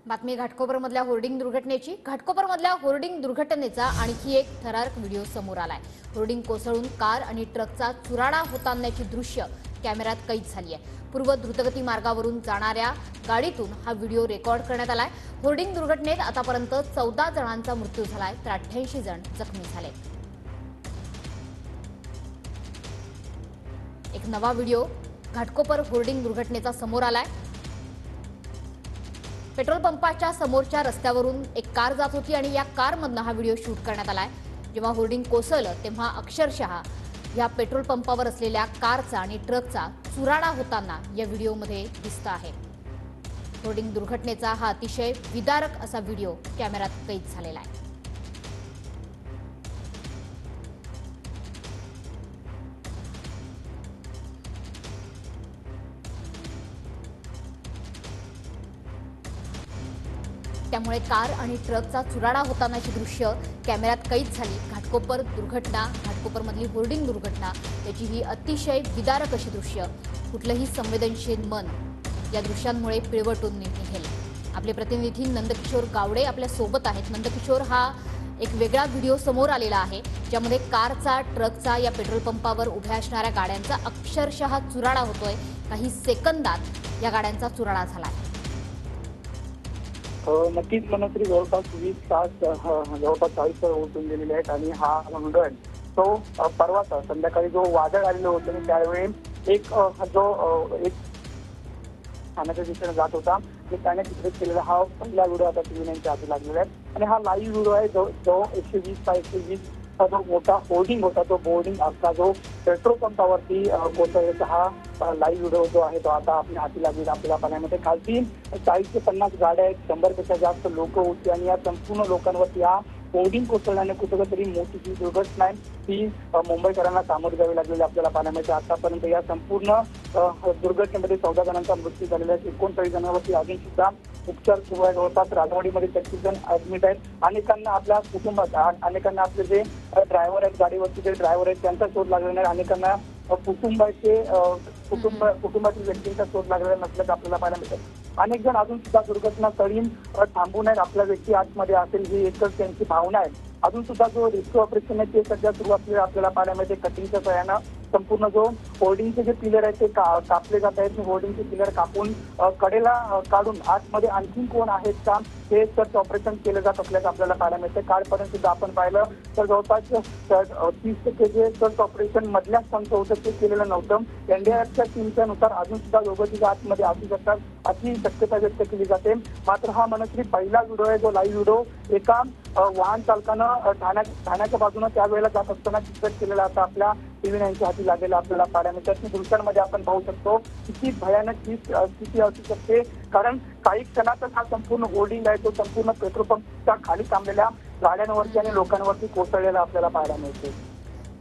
बातमी घाटकोपरमधल्या होर्डिंग दुर्घटनेची। घाटकोपरमधल्या होर्डिंग दुर्घटनेचा आणखी एक थरारक व्हिडिओ समोर आलाय। होर्डिंग कोसळून कार आणि ट्रकचा चुराडा होतानाची दृश्य कॅमेऱ्यात कैद झाली आहे। पूर्व द्रुतगती मार्गावरून जाणाऱ्या गाडीतून हा व्हिडिओ रेकॉर्ड करण्यात आलाय। होर्डिंग दुर्घटनेत आतापर्यंत 14 जणांचा मृत्यू झालाय तर 88 जण जखमी झाले। एक नवा व्हिडिओ घाटकोपर होर्डिंग दुर्घटनेचा समोर आलाय। पेट्रोल पंपाच्या समोरच्या रस्त्यावरून एक कार जात होती आणि या कारमधून हा व्हिडिओ शूट करण्यात आलाय। जेव्हा होर्डिंग कोसळलं तेव्हा अक्षरशः या पेट्रोल पंपावर असलेल्या कारचा आणि ट्रकचा चुराडा होताना या व्हिडिओमध्ये दिसत आहे। होर्डिंग दुर्घटनेचा हा अतिशय विदारक असा व्हिडिओ कॅमेऱ्यात कैद झालेला आहे। त्यामुळे कार आणि ट्रकचा चुराडा होतानाची दृश्य कॅमेऱ्यात कैद झाली। घाटकोपर दुर्घटना, घाटकोपरमधली होर्डिंग दुर्घटना याची ही अतिशय विदारक अशी दृश्य। कुठलंही संवेदनशील मन या दृश्यांमुळे पिळवटून निघेल। आपले प्रतिनिधी नंदकिशोर गावडे आपल्या सोबत आहेत। नंदकिशोर, हा एक वेगळा व्हिडिओ समोर आलेला आहे ज्यामध्ये कारचा, ट्रकचा, या पेट्रोल पंपावर उभ्या असणाऱ्या गाड्यांचा अक्षरशः चुराडा होतोय। काही सेकंदात या गाड्यांचा चुराडा झालाय। नक्कीच मनोश्री, जवळपास 20 तास जवळपास 40 उलटून गेलेले आहेत आणि हा व्हिडिओ आहे तो परवाचा संध्याकाळी जो वादळ आलेलं होतं आणि त्यावेळी एक ठाण्याच्या दिशेने जात होता त्याने चित्रित केलेला हा पहिला व्हिडिओ आता टीव्हीच्या हाती लागलेला आहे आणि हा लाईव्ह व्हिडिओ आहे जो 120 बाय 120 जो मोठा होर्डिंग होता तो बोर्डिंग आपला जो पेट्रोल पंपावरती कोसळल्याचा हा लाईव्ह व्हिडिओ जो आहे तो आता आपल्या हाती लागलेला आपल्याला पाहण्यामध्ये। खालती 40 ते 50 गाड्या आहेत, 100पेक्षा जास्त लोक होती आणि या संपूर्ण लोकांवरती या होर्डिंग कोसळल्याने कुठेतरी मोठी जी दुर्घटना आहे ती मुंबईकरांना सामोरे जावी लागलेली आपल्याला पाहण्यामध्ये। आतापर्यंत या संपूर्ण दुर्घटनेमध्ये 14 जणांचा मृत्यू झालेला आहे। 39 जणांवरती अजून सुद्धा उपचार सुरू आहे। जवळपास राजवाडीमध्ये 33 जण ऍडमिट आहेत। अनेकांना आपल्या कुटुंबात, अनेकांना आपले जे ड्रायव्हर आहेत, गाडीवरती जे ड्रायव्हर आहेत त्यांचा शोध लागलेला नाही। अनेकांना कुटुंबातील व्यक्तींचा शोध लागलेला नसल्याचं आपल्याला पाहायला मिळतं। अनेक जण अजून सुद्धा दुर्घटनास्थळी थांबून आहेत। आपला व्यक्ती आतमध्ये असेल ही एकच त्यांची भावना आहे। अजून सुद्धा जो रेस्क्यू ऑपरेशन आहे ते सध्या सुरू असलेलं आपल्याला पाहायला मिळते। कटिंगच्या सहाय्यानं संपूर्ण जो होर्डिंगचे जे पिलर आहेत ते कापले जात आहेत। होर्डिंगचे पिलर कापून कडेला काढून आतमध्ये आणखी कोण आहेत का हे सर्च ऑपरेशन केलं जात असल्याचं आपल्याला पाहायला मिळतं। कालपर्यंत सुद्धा आपण पाहिलं तर जवळपास 30% जे सर्च ऑपरेशन मधल्या स्तंभ होतं ते केलेलं नव्हतं। एनडीआरएफच्या टीमच्या नुसार अजून सुद्धा दोघं आतमध्ये असू शकतात अशी शक्यता व्यक्त केली जाते। मात्र हा मनश्री पहिला व्हिडिओ आहे जो लाईव्ह व्हिडिओ एका वाहन चालकानं ठाण्याच्या बाजूने त्यावेळेला जात असताना चित्रित केलेला आता आपल्या टीव्हीच्या हाती लागलेला आपल्याला पाहायला मिळतं। दृश्यांमध्ये आपण पाहू शकतो किती भयानक ही स्थिती असू शकते, कारण काही क्षणातच हा संपूर्ण होर्डिंग आहे तो संपूर्ण पेट्रोल पंपच्या खाली थांबलेल्या गाड्यांवरती आणि लोकांवरती कोसळलेला आपल्याला पाहायला मिळते।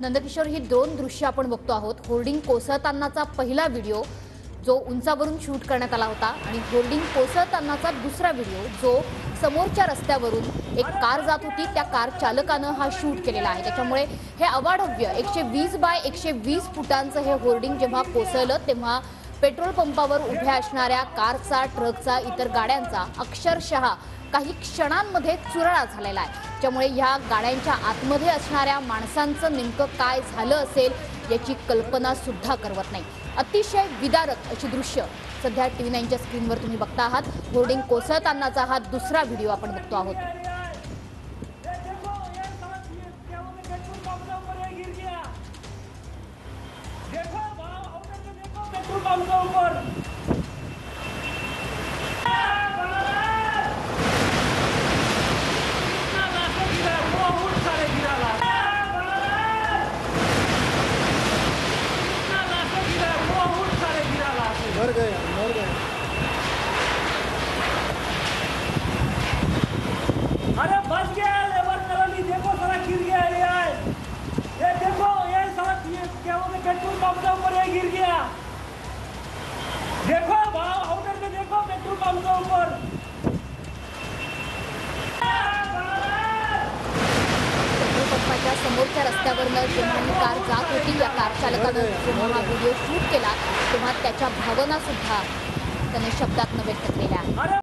नंदकिशोर, ही दोन दृश्य आपण बघतो आहोत। होर्डिंग कोसळतानाचा पहिला व्हिडिओ जो उंचावरून शूट करण्यात आला होता आणि होर्डिंग कोसळतानाचा दुसरा व्हिडिओ जो समोरच्या रस्त्यावरून एक कार जात होती त्या कार चालकानं हा शूट केलेला आहे। त्याच्यामुळे हे अवाढव्य 120 बाय 120 फुटांचं हे होर्डिंग जेव्हा कोसळलं तेव्हा पेट्रोल पंपावर उभ्या असणाऱ्या कारचा, ट्रकचा, इतर गाड्यांचा अक्षरशः काही क्षणांमध्ये चुराडा झालेला आहे। त्यामुळे ह्या गाड्यांच्या आतमध्ये असणाऱ्या माणसांचं नेमकं काय झालं असेल याची कल्पना सुद्धा करवत नाही। अतिशय विदारक अशी दृश्य सध्या टीव्ही9च्या स्क्रीनवर तुम्ही बघता आहात। होर्डिंग कोसळतानाचा हा दुसरा व्हिडिओ आपण बघतो आहोत। मर गए। अरे बच गया, लेबर कॉलोनी देखो सारा गिर गया ये देखो ये सारा क्या बोलते पेट्रोल पंप के ऊपर ये गिर गया। देखो भाव उधर से देखो पेट्रोल पंप के ऊपर। पेट्रोल पंपाच्या समोरच्या रस्त्यावरनं जेव्हा ही कार जात होती या कार चालकानं जेव्हा हा व्हिडिओ शूट केला तेव्हा त्याच्या भावना सुद्धा त्याने शब्दात व्यक्त केल्या आहेत।